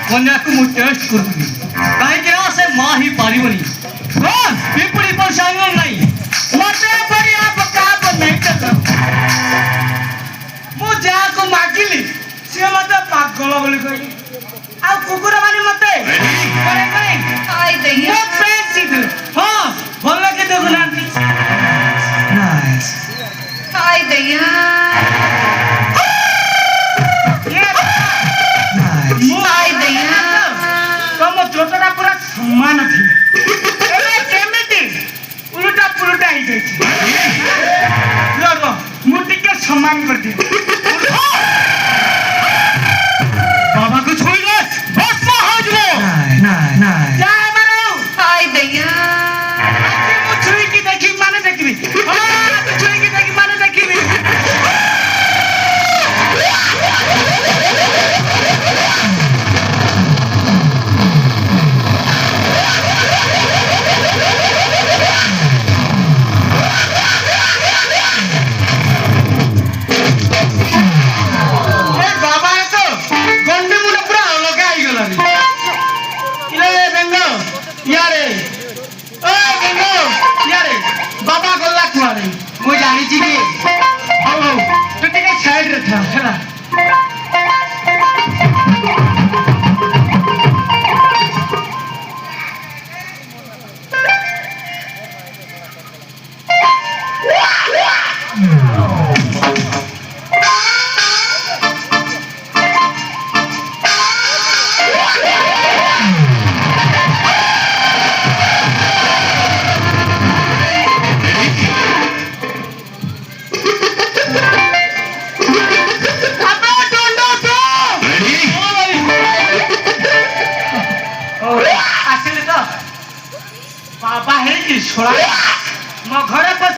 କନ୍ୟାକୁ ମୁଁ ଟେଷ୍ଟ କରୁଥିଲି କାହିଁକି ନା ସେ ମା ହିଁ ପାରିବନି ପିପୁଡ଼ି ପଇସା ନାହିଁ ମତେ ପରିବା ପକାବ ନାହିଁ ମୁଁ ଯାହାକୁ ମାଗିଲି ସିଏ ମତେ ପାଗଳ ବୋଲି କହିଲି ଆଉ କୁକୁର ମାନେ ମତେ ହଁ ଭଲ କି ଦେଖୁନାହାନ୍ତି ତମ ଜୋଟଟା ପୁରା ସମାନ ଥିଲା ଏବେ କେମିତି ଉଲଟା ପୁଲଟା ହେଇଯାଇଛି ମୁଁ ଟିକେ ସମାନ କରିଦିଏ ବାବାକୁ ଛୁଇଁଲେ ଭସ୍ମ ହୋଇଯିବ ମୁଁ ଛୁଇଁକି ଦେଖିବି ମାନେ ଦେଖିବି ଛୁଇଁକି ଦେଖି ମାନେ ଦେଖିବି बाबा गला कुआरे मु जानी छी कि हौ तू टिके साइड रे था हैला बाबा है कि छोड़ा मो घरे